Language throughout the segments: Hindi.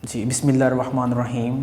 जी बिस्मिल्लाहिर्रहमानिर्रहीम।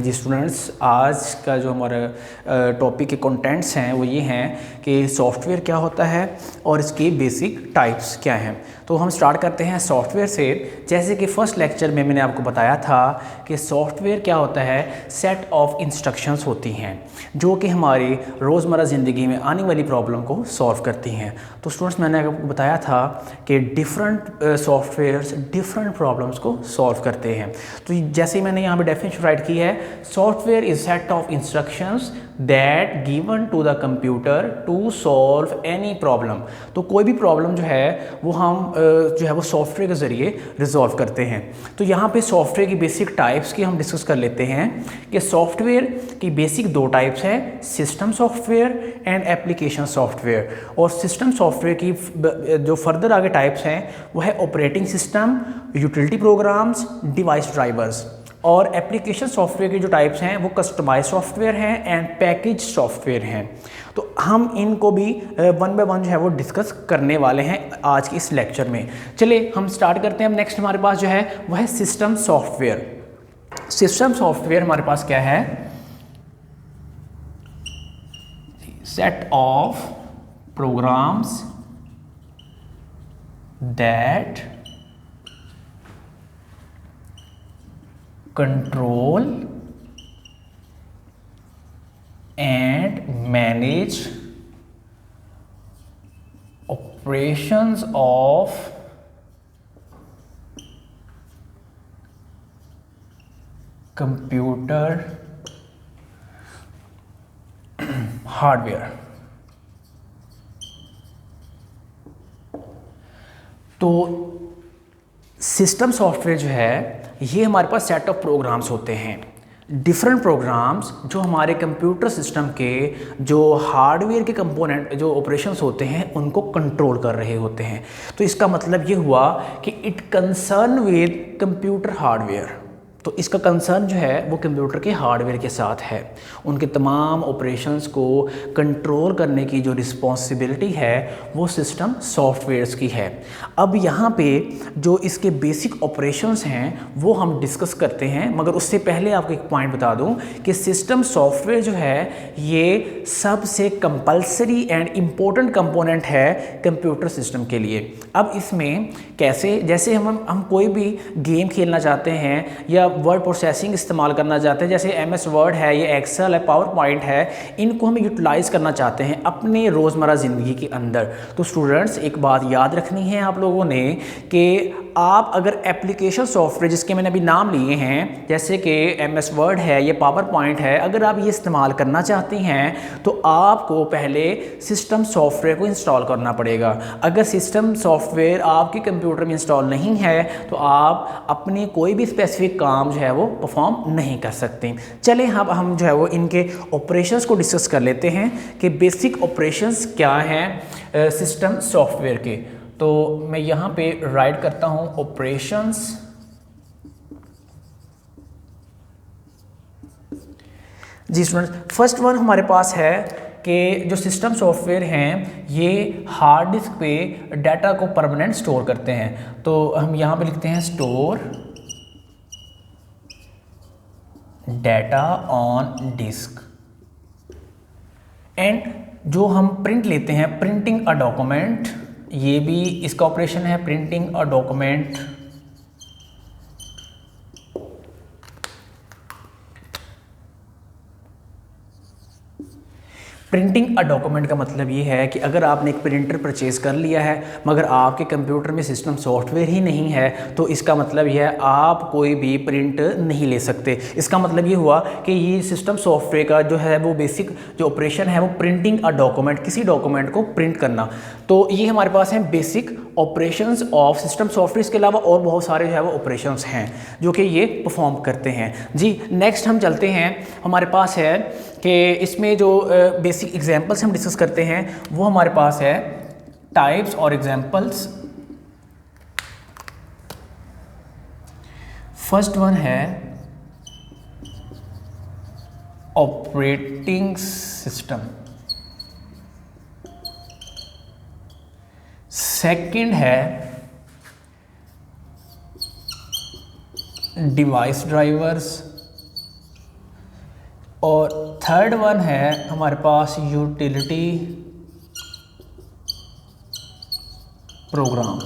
जी स्टूडेंट्स, आज का जो हमारा टॉपिक के कंटेंट्स हैं वो ये हैं कि सॉफ्टवेयर क्या होता है और इसकी बेसिक टाइप्स क्या हैं। तो हम स्टार्ट करते हैं सॉफ्टवेयर से। जैसे कि फ़र्स्ट लेक्चर में मैंने आपको बताया था कि सॉफ्टवेयर क्या होता है, सेट ऑफ इंस्ट्रक्शंस होती हैं जो कि हमारी रोज़मर्रा ज़िंदगी में आने वाली प्रॉब्लम को सॉल्व करती हैं। तो स्टूडेंट्स, मैंने आपको बताया था कि डिफरेंट सॉफ्टवेयर्स डिफरेंट प्रॉब्लम्स को सॉल्व करते हैं। तो जैसे मैंने यहाँ पे डेफिनेशन राइट की है, software is set of instructions that given to the computer to solve any problem. तो कोई भी प्रॉब्लम जो है वो हम जो है वो सॉफ्टवेयर के ज़रिए रिजॉल्व करते हैं। तो यहाँ पे सॉफ्टवेयर की बेसिक टाइप्स की हम डिस्कस कर लेते हैं कि सॉफ्टवेयर की बेसिक दो टाइप्स हैं, system software and application software. और सिस्टम सॉफ्टवेयर की जो फर्दर आगे टाइप्स हैं वो है operating system, utility programmes, device drivers. और एप्लीकेशन सॉफ्टवेयर की जो टाइप्स हैं वो कस्टमाइज सॉफ्टवेयर हैं एंड पैकेज सॉफ्टवेयर हैं। तो हम इनको भी वन बाय वन जो है वो डिस्कस करने वाले हैं आज के इस लेक्चर में। चलिए हम स्टार्ट करते हैं। अब नेक्स्ट हमारे पास जो है वो है सिस्टम सॉफ्टवेयर। सिस्टम सॉफ्टवेयर हमारे पास क्या है, set of programs that control and manage operations of computer hardware। तो सिस्टम सॉफ्टवेयर जो है ये हमारे पास सेट ऑफ प्रोग्राम्स होते हैं, डिफरेंट प्रोग्राम्स जो हमारे कंप्यूटर सिस्टम के जो हार्डवेयर के कंपोनेंट जो ऑपरेशंस होते हैं उनको कंट्रोल कर रहे होते हैं। तो इसका मतलब ये हुआ कि it concern with computer hardware. तो इसका कंसर्न जो है वो कंप्यूटर के हार्डवेयर के साथ है, उनके तमाम ऑपरेशंस को कंट्रोल करने की जो रिस्पॉन्सिबिलिटी है वो सिस्टम सॉफ्टवेयर्स की है। अब यहाँ पे जो इसके बेसिक ऑपरेशंस हैं वो हम डिस्कस करते हैं, मगर उससे पहले आपको एक पॉइंट बता दूँ कि सिस्टम सॉफ्टवेयर जो है ये सबसे कंपल्सरी एंड इम्पोर्टेंट कंपोनेंट है कंप्यूटर सिस्टम के लिए। अब इसमें कैसे, जैसे हम कोई भी गेम खेलना चाहते हैं या वर्ड प्रोसेसिंग इस्तेमाल करना चाहते हैं, जैसे MS वर्ड है, ये एक्सेल है, पावर पॉइंट है, इनको हम यूटिलाइज़ करना चाहते हैं अपने रोज़मर्रा ज़िंदगी के अंदर। तो स्टूडेंट्स, एक बात याद रखनी है आप लोगों ने कि आप अगर एप्लीकेशन सॉफ्टवेयर जिसके मैंने अभी नाम लिए हैं, जैसे कि MS वर्ड है, ये पावर पॉइंट है, अगर आप ये इस्तेमाल करना चाहती हैं तो आपको पहले सिस्टम सॉफ्टवेयर को इंस्टॉल करना पड़ेगा। अगर सिस्टम सॉफ्टवेयर आपके कंप्यूटर में इंस्टॉल नहीं है तो आप अपने कोई भी स्पेसिफिक काम जो है वो परफॉर्म नहीं कर सकते। चले हम जो है वो इनके ऑपरेशंस को डिस्कस कर लेते हैं कि बेसिक ऑपरेशंस क्या हैं सिस्टम सॉफ्टवेयर के। तो मैं यहाँ पे राइट करता हूँ ऑपरेशंस। जी स्टूडेंट्स, फर्स्ट वन हमारे पास है कि जो सिस्टम सॉफ्टवेयर हैं ये हार्ड डिस्क पे डाटा को परमानेंट स्टोर करते हैं। तो हम यहाँ पे लिखते हैं store data on disk. And जो हम प्रिंट लेते हैं, प्रिंटिंग अ डॉक्यूमेंट, ये भी इसका ऑपरेशन है, printing a document. Printing a document का मतलब ये है कि अगर आपने एक प्रिंटर परचेज़ कर लिया है मगर आपके कंप्यूटर में सिस्टम सॉफ्टवेयर ही नहीं है तो इसका मतलब यह है आप कोई भी प्रिंट नहीं ले सकते। इसका मतलब ये हुआ कि ये सिस्टम सॉफ्टवेयर का जो है वो बेसिक जो ऑपरेशन है वो प्रिंटिंग अ डॉक्यूमेंट, किसी डॉक्यूमेंट को प्रिंट करना। तो ये हमारे पास हैं basic operations of system software. इसके अलावा और बहुत सारे जो है वो ऑपरेशंस हैं जो कि ये परफॉर्म करते हैं। जी नेक्स्ट हम चलते हैं, हमारे पास है कि इसमें जो बेसिक एग्जांपल्स हम डिस्कस करते हैं वो हमारे पास है टाइप्स और एग्जांपल्स। फर्स्ट वन है ऑपरेटिंग सिस्टम, सेकंड है डिवाइस ड्राइवर्स, और थर्ड वन है हमारे पास यूटिलिटी प्रोग्राम।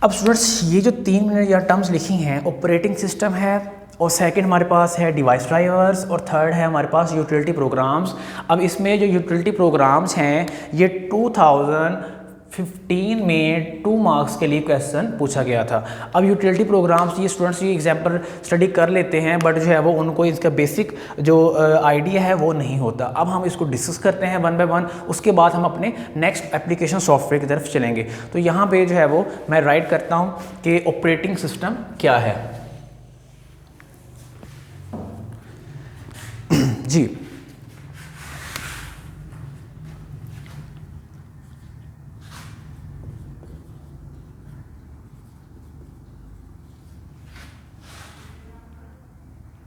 अब स्टूडेंट्स ये जो 3 या टर्म्स लिखी हैं, ऑपरेटिंग सिस्टम है, और सेकंड हमारे पास है डिवाइस ड्राइवर्स, और थर्ड है हमारे पास यूटिलिटी प्रोग्राम्स। अब इसमें जो यूटिलिटी प्रोग्राम्स हैं ये 2015 में 2 मार्क्स के लिए क्वेश्चन पूछा गया था। अब यूटिलिटी प्रोग्राम्स ये स्टूडेंट्स ये एग्जाम्पल स्टडी कर लेते हैं, बट जो है वो उनको इसका बेसिक जो आइडिया है वो नहीं होता। अब हम इसको डिस्कस करते हैं वन बाय वन, उसके बाद हम अपने नेक्स्ट एप्लीकेशन सॉफ्टवेयर की तरफ चलेंगे। तो यहाँ पे जो है वो मैं राइट करता हूँ कि ऑपरेटिंग सिस्टम क्या है। जी,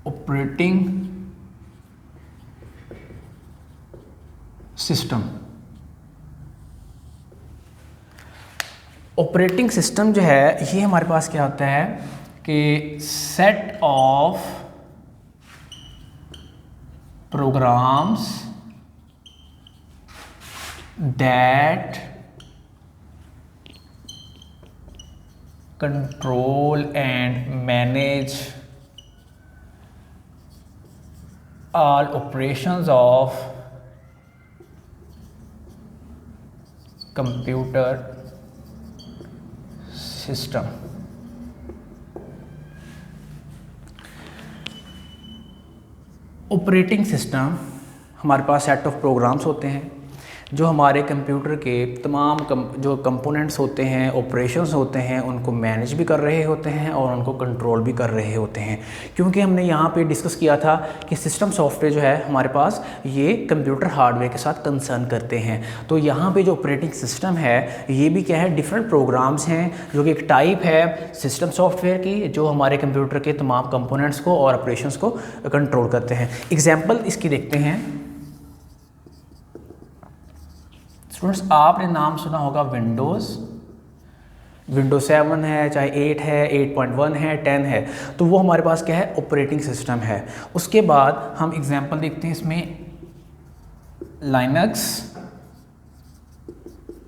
ऑपरेटिंग सिस्टम, ऑपरेटिंग सिस्टम जो है ये हमारे पास क्या होता है कि set of programs that control and manage all operations of computer system। Operating system हमारे पास सेट ऑफ प्रोग्राम्स होते हैं जो हमारे कंप्यूटर के तमाम जो कंपोनेंट्स होते हैं, ऑपरेशंस होते हैं, उनको मैनेज भी कर रहे होते हैं और उनको कंट्रोल भी कर रहे होते हैं। क्योंकि हमने यहाँ पे डिस्कस किया था कि सिस्टम सॉफ्टवेयर जो है हमारे पास ये कंप्यूटर हार्डवेयर के साथ कंसर्न करते हैं। तो यहाँ पे जो ऑपरेटिंग सिस्टम है ये भी क्या है, डिफरेंट प्रोग्राम्स हैं जो कि एक टाइप है सिस्टम सॉफ्टवेयर की जो हमारे कंप्यूटर के तमाम कंपोनेंट्स को और ऑपरेशंस को कंट्रोल करते हैं। एग्जाम्पल इसकी देखते हैं। स्टूडेंट्स आपने नाम सुना होगा विंडोज़ 7 है, चाहे 8 है, 8.1 है, 10 है, तो वो हमारे पास क्या है, ऑपरेटिंग सिस्टम है। उसके बाद हम एग्जांपल देखते हैं इसमें Linux,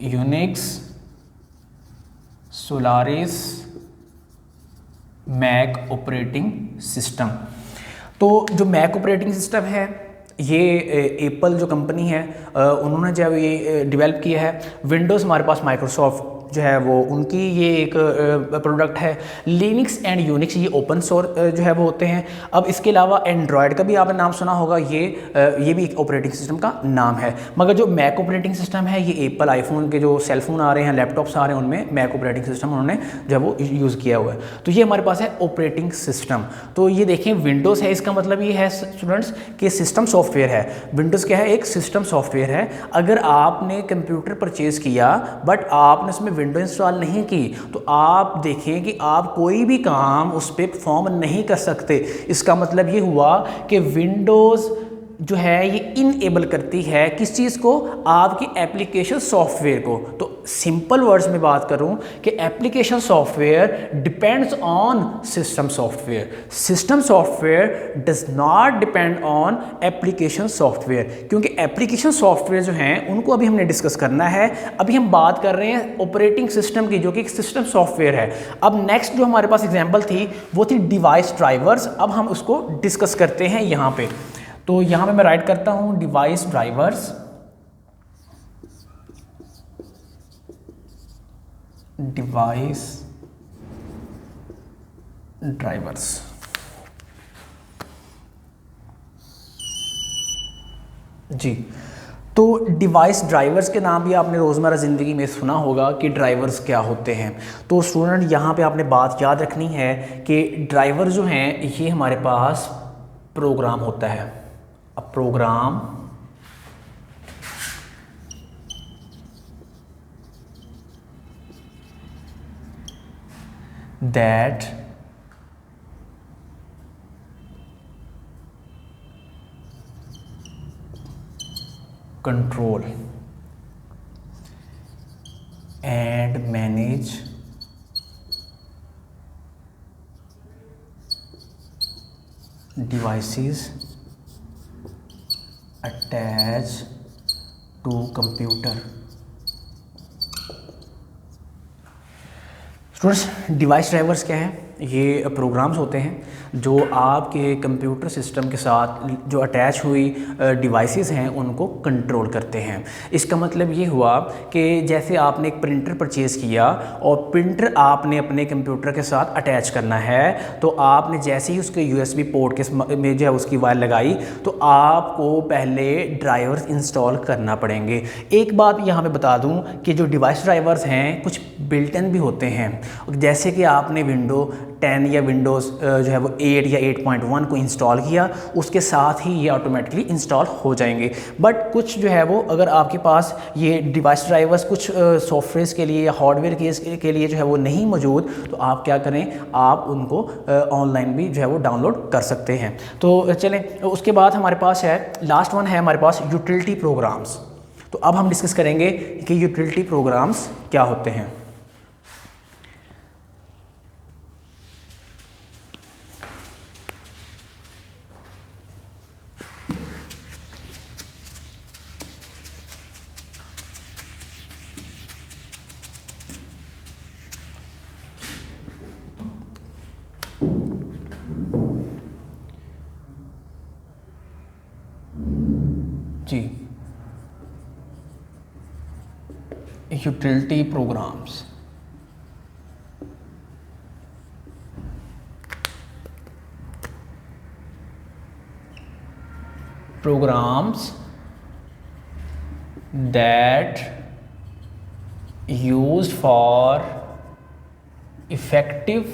Unix, Solaris, Mac operating system. तो जो मैक ऑपरेटिंग सिस्टम है ये एप्पल जो कंपनी है उन्होंने जब ये डेवलप किया है। विंडोज़ हमारे पास माइक्रोसॉफ्ट जो है वो उनकी ये एक प्रोडक्ट है। लिनक्स एंड यूनिक्स ये ओपन सोर्स जो है वो होते हैं। अब इसके अलावा एंड्रॉयड का भी आपने नाम सुना होगा, ये भी एक ऑपरेटिंग सिस्टम का नाम है। मगर जो मैक ऑपरेटिंग सिस्टम है ये एप्पल आईफोन के जो सेलफोन आ रहे हैं, लैपटॉप्स आ रहे हैं, उनमें मैक ऑपरेटिंग सिस्टम उन्होंने जो वो यूज़ किया हुआ है। तो ये हमारे पास है ऑपरेटिंग सिस्टम। तो ये देखें विंडोज़ है, इसका मतलब ये है स्टूडेंट्स कि सिस्टम सॉफ्टवेयर है। विंडोज़ क्या है, एक सिस्टम सॉफ्टवेयर है। अगर आपने कंप्यूटर परचेज़ किया बट आपने उसमें विंडो इंस्टॉल नहीं की तो आप देखें कि आप कोई भी काम उस पर परफॉर्म नहीं कर सकते। इसका मतलब ये हुआ कि विंडोज़ जो है ये इनेबल करती है किस चीज़ को, आपकी एप्लीकेशन सॉफ्टवेयर को। तो सिंपल वर्ड्स में बात करूं कि application software depends on system software, system software does not depend on application software. क्योंकि एप्लीकेशन सॉफ्टवेयर जो हैं उनको अभी हमने डिस्कस करना है। अभी हम बात कर रहे हैं ऑपरेटिंग सिस्टम की जो कि एक सिस्टम सॉफ्टवेयर है। अब नेक्स्ट जो हमारे पास एग्जाम्पल थी वो थी डिवाइस ड्राइवर्स। अब हम उसको डिस्कस करते हैं यहाँ पे। तो यहाँ पे मैं राइट करता हूँ डिवाइस ड्राइवर्स, डिवाइस ड्राइवर्स। जी, तो डिवाइस ड्राइवर्स के नाम भी आपने रोज़मर्रा ज़िंदगी में सुना होगा कि ड्राइवर्स क्या होते हैं। तो स्टूडेंट यहाँ पे आपने बात याद रखनी है कि ड्राइवर जो हैं ये हमारे पास प्रोग्राम होता है। A program that control and manage devices attach to computer. Students, device drivers क्या हैं? ये प्रोग्राम्स होते हैं जो आपके कंप्यूटर सिस्टम के साथ जो अटैच हुई डिवाइसेस हैं उनको कंट्रोल करते हैं। इसका मतलब ये हुआ कि जैसे आपने एक प्रिंटर परचेज़ किया और प्रिंटर आपने अपने कंप्यूटर के साथ अटैच करना है, तो आपने जैसे ही उसके यूएसबी पोर्ट के में जो है उसकी वायर लगाई, तो आपको पहले ड्राइवर्स इंस्टॉल करना पड़ेंगे। एक बात यहाँ पे बता दूँ कि जो डिवाइस ड्राइवर्स हैं कुछ बिल्ट इन भी होते हैं। जैसे कि आपने विंडो 10 या विंडोज़ जो है वो 8 या 8.1 को इंस्टॉल किया, उसके साथ ही ये ऑटोमेटिकली इंस्टॉल हो जाएंगे। बट कुछ जो है वो अगर आपके पास ये डिवाइस ड्राइवर्स कुछ सॉफ्टवेयर्स के लिए या हार्डवेयर के लिए जो है वो नहीं मौजूद, तो आप क्या करें, आप उनको ऑनलाइन भी जो है वो डाउनलोड कर सकते हैं। तो चलें, उसके बाद हमारे पास है लास्ट वन है हमारे पास यूटिलिटी प्रोग्राम्स। तो अब हम डिस्कस करेंगे कि यूटिलिटी प्रोग्राम्स क्या होते हैं। जी, utility programs. Programs that used for effective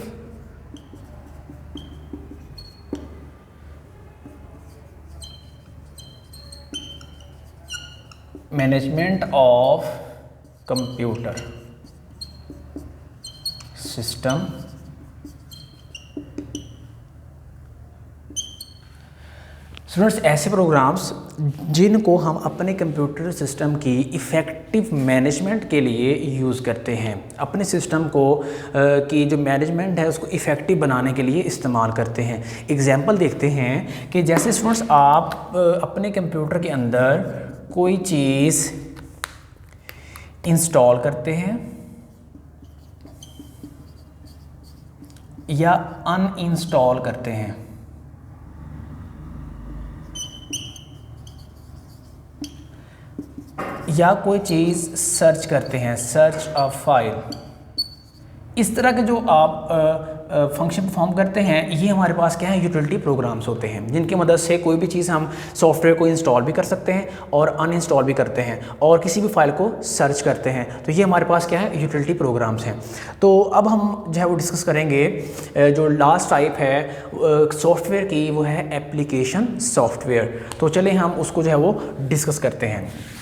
management of computer system students, ऐसे प्रोग्राम्स जिनको हम अपने कंप्यूटर सिस्टम की इफ़ेक्टिव मैनेजमेंट के लिए यूज़ करते हैं, अपने सिस्टम को की जो मैनेजमेंट है उसको इफ़ेक्टिव बनाने के लिए इस्तेमाल करते हैं। एग्जांपल देखते हैं कि जैसे स्टूडेंट्स आप अपने कंप्यूटर के अंदर कोई चीज़ इंस्टॉल करते हैं या अनइंस्टॉल करते हैं, या कोई चीज़ सर्च करते हैं, सर्च अ फाइल, इस तरह के जो आप फंक्शन परफॉर्म करते हैं, ये हमारे पास क्या है, यूटिलिटी प्रोग्राम्स होते हैं, जिनकी मदद से कोई भी चीज़ हम सॉफ्टवेयर को इंस्टॉल भी कर सकते हैं और अनइंस्टॉल भी करते हैं और किसी भी फाइल को सर्च करते हैं। तो ये हमारे पास क्या है, यूटिलिटी प्रोग्राम्स हैं। तो अब हम जो है वो डिस्कस करेंगे जो लास्ट टाइप है सॉफ्टवेयर की, वो है एप्लीकेशन सॉफ्टवेयर। तो चलिए हम उसको जो है वो डिस्कस करते हैं।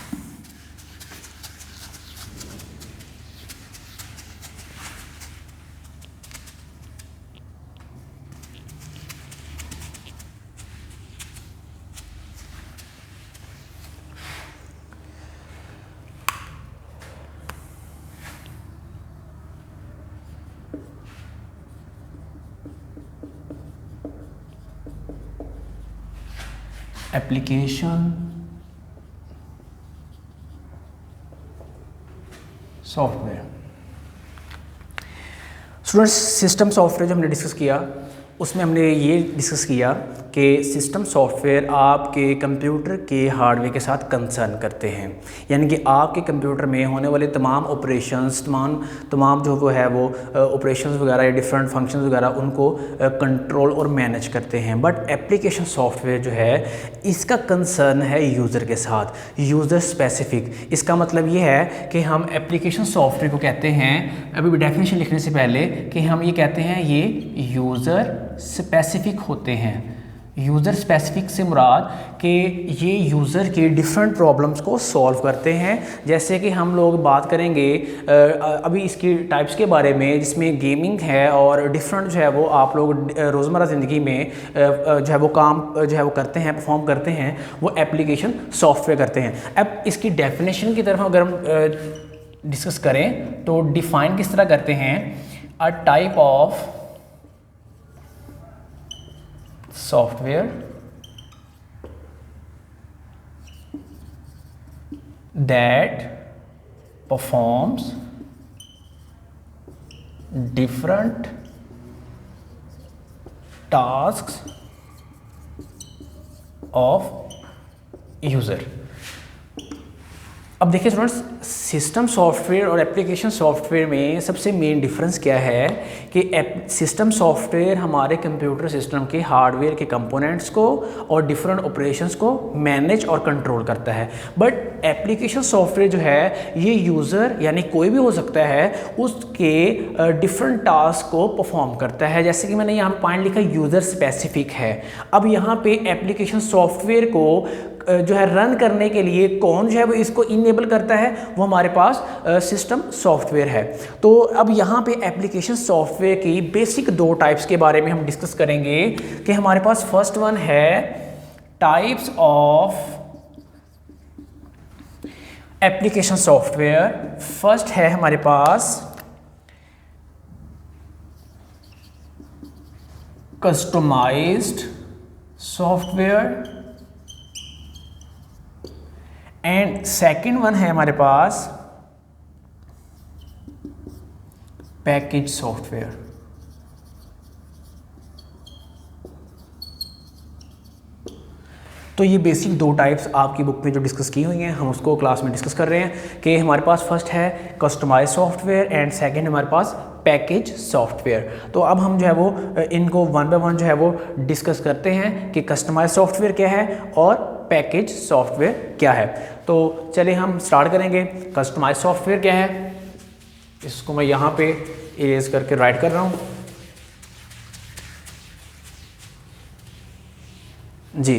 Application software. Students, system software जो हमने डिस्कस किया उसमें हमने ये डिस्कस किया कि सिस्टम सॉफ्टवेयर आपके कंप्यूटर के हार्डवेयर के साथ कंसर्न करते हैं, यानी कि आपके कंप्यूटर में होने वाले तमाम ऑपरेशंस, तमाम जो वो है वो ऑपरेशंस वगैरह या डिफरेंट फंक्शंस वगैरह उनको कंट्रोल और मैनेज करते हैं। बट एप्लीकेशन सॉफ्टवेयर जो है इसका कंसर्न है यूज़र के साथ, यूज़र स्पेसिफिक। इसका मतलब ये है कि हम एप्लीकेशन सॉफ्टवेयर को कहते हैं, अभी भी डेफिनेशन लिखने से पहले, कि हम ये कहते हैं ये यूज़र स्पेसिफिक होते हैं। यूज़र स्पेसिफिक से मुराद कि ये यूज़र के डिफरेंट प्रॉब्लम्स को सॉल्व करते हैं। जैसे कि हम लोग बात करेंगे अभी इसकी टाइप्स के बारे में, जिसमें गेमिंग है और डिफरेंट जो है वो आप लोग रोज़मर्रा ज़िंदगी में जो है वो काम जो है वो करते हैं, परफॉर्म करते हैं, वो एप्लीकेशन सॉफ्टवेयर करते हैं। अब इसकी डेफिनेशन की तरफ अगर हम डिस्कस करें तो डिफ़ाइन किस तरह करते हैं, a type of software that performs different tasks of user. अब देखिए स्टूडेंट्स, सिस्टम सॉफ्टवेयर और एप्लीकेशन सॉफ्टवेयर में सबसे मेन डिफरेंस क्या है कि सिस्टम सॉफ्टवेयर हमारे कंप्यूटर सिस्टम के हार्डवेयर के कंपोनेंट्स को और डिफरेंट ऑपरेशंस को मैनेज और कंट्रोल करता है, बट एप्लीकेशन सॉफ्टवेयर जो है ये यूज़र यानी कोई भी हो सकता है उसके डिफरेंट टास्क को परफॉर्म करता है। जैसे कि मैंने यहाँ पॉइंट लिखा यूज़र स्पेसिफिक है। अब यहाँ पे एप्लीकेशन सॉफ्टवेयर को जो है रन करने के लिए कौन जो है वो इसको इनेबल करता है, वो हमारे पास सिस्टम सॉफ्टवेयर है। तो अब यहाँ पे एप्लीकेशन सॉफ्टवेयर की बेसिक दो टाइप्स के बारे में हम डिस्कस करेंगे कि हमारे पास फर्स्ट वन है types of application software. First है हमारे पास customised software and second one है हमारे पास पैकेज सॉफ्टवेयर। तो ये बेसिक दो टाइप्स आपकी बुक में जो डिस्कस की हुई हैं हम उसको क्लास में डिस्कस कर रहे हैं कि हमारे पास फर्स्ट है कस्टमाइज सॉफ्टवेयर एंड सेकंड हमारे पास पैकेज सॉफ्टवेयर। तो अब हम जो है वो इनको वन बाय वन जो है वो डिस्कस करते हैं कि कस्टमाइज सॉफ्टवेयर क्या है और पैकेज सॉफ्टवेयर क्या है। तो चलिए हम स्टार्ट करेंगे। कस्टमाइज सॉफ्टवेयर क्या है, इसको मैं यहाँ पे इरेज करके राइट कर रहा हूँ जी।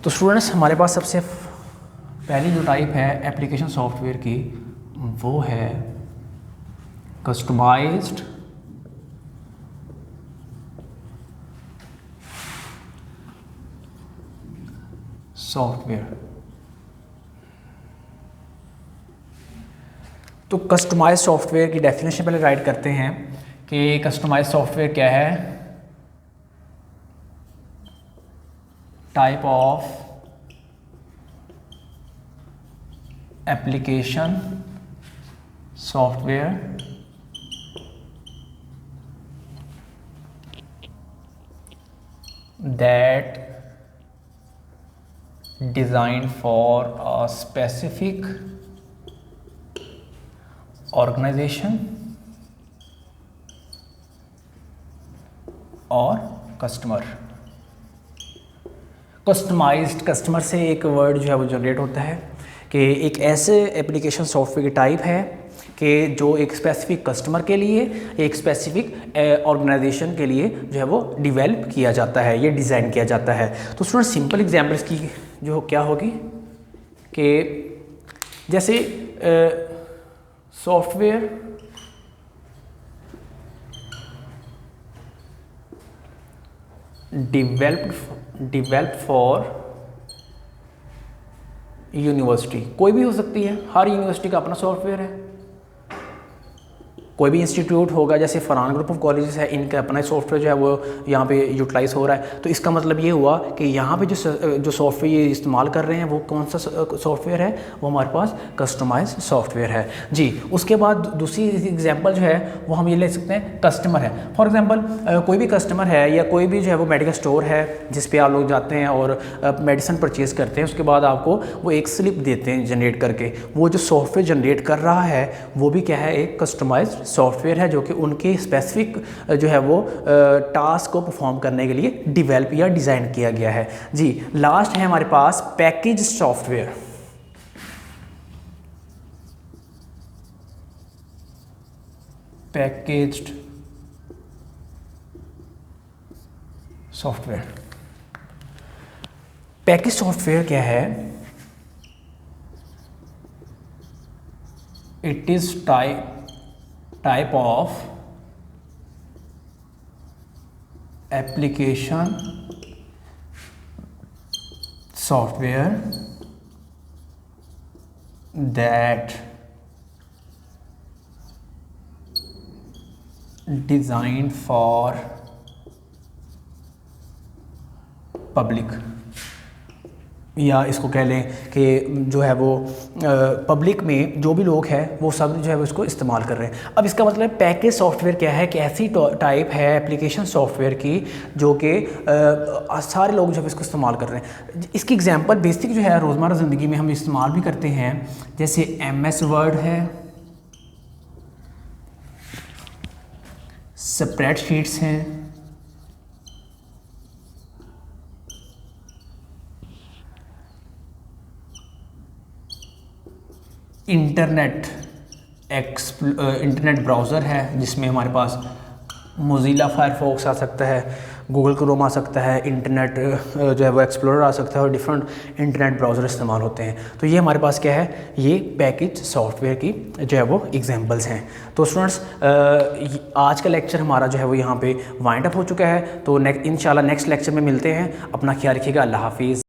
तो स्टूडेंट्स, हमारे पास सबसे पहली जो टाइप है एप्लीकेशन सॉफ्टवेयर की वो है कस्टमाइज्ड सॉफ्टवेयर। तो कस्टमाइज सॉफ्टवेयर की डेफिनेशन पहले राइट करते हैं कि कस्टमाइज सॉफ्टवेयर क्या है। Type of application software that designed for a specific organization और कस्टमर। कस्टमाइज्ड कस्टमर से एक वर्ड जो है वो जनरेट होता है कि एक ऐसे एप्लीकेशन सॉफ्टवेयर की टाइप है कि जो एक स्पेसिफिक कस्टमर के लिए, एक स्पेसिफिक ऑर्गेनाइजेशन के लिए जो है वो डिवेल्प किया जाता है, ये डिज़ाइन किया जाता है। तो स्टूडेंट, सिंपल एग्जाम्पल्स की जो क्या होगी कि जैसे सॉफ्टवेयर डिवेल्प्ड फॉर यूनिवर्सिटी, कोई भी हो सकती है, हर यूनिवर्सिटी का अपना सॉफ्टवेयर है। कोई भी इंस्टीट्यूट होगा, जैसे फरहान ग्रुप ऑफ कॉलेजेस है, इनका अपना सॉफ्टवेयर जो है वो यहाँ पे यूटिलाइज हो रहा है। तो इसका मतलब ये हुआ कि यहाँ पे जो सॉफ्टवेयर ये इस्तेमाल कर रहे हैं वो कौन सा सॉफ्टवेयर है, वो हमारे पास कस्टमाइज सॉफ्टवेयर है जी। उसके बाद दूसरी एग्जांपल जो है वो हम ये ले सकते हैं, कस्टमर है। फॉर एग्जांपल कोई भी कस्टमर है या कोई भी जो है वो मेडिकल स्टोर है जिस पे आप लोग जाते हैं और मेडिसिन परचेज़ करते हैं, उसके बाद आपको वो एक स्लिप देते हैं जनरेट करके। वो जो सॉफ्टवेयर जनरेट कर रहा है वो भी क्या है, एक कस्टमाइज सॉफ्टवेयर है जो कि उनके स्पेसिफिक जो है वो टास्क को परफॉर्म करने के लिए डिवेल्प या डिज़ाइन किया गया है जी। लास्ट है हमारे पास package software. Packaged software. Package software क्या है? It is type of application software that designed for public, या इसको कह लें कि जो है वो पब्लिक में जो भी लोग हैं वो सब जो है वो इसको इस्तेमाल कर रहे हैं। अब इसका मतलब पैकेज सॉफ्टवेयर क्या है कि ऐसी टाइप है एप्लीकेशन सॉफ्टवेयर की जो कि सारे लोग जो है इसको इस्तेमाल कर रहे हैं। इसकी एग्जांपल बेसिक जो है रोज़मर्रा ज़िंदगी में हम इस्तेमाल भी करते हैं, जैसे MS वर्ड है, स्प्रेडशीट्स हैं, इंटरनेट ब्राउज़र है जिसमें हमारे पास मोज़िला फायरफॉक्स आ सकता है, गूगल क्रोम आ सकता है, इंटरनेट जो है वो एक्सप्लोरर आ सकता है और डिफरेंट इंटरनेट ब्राउज़र इस्तेमाल होते हैं। तो ये हमारे पास क्या है, ये पैकेज सॉफ्टवेयर की जो है वो एग्जांपल्स हैं। तो स्टूडेंट्स आज का लेक्चर हमारा जो है वो यहाँ पे वाइंड अप हो चुका है। तो इंशाल्लाह नेक्स्ट लेक्चर में मिलते हैं। अपना ख्याल रखिएगा। अल्लाह हाफिज़।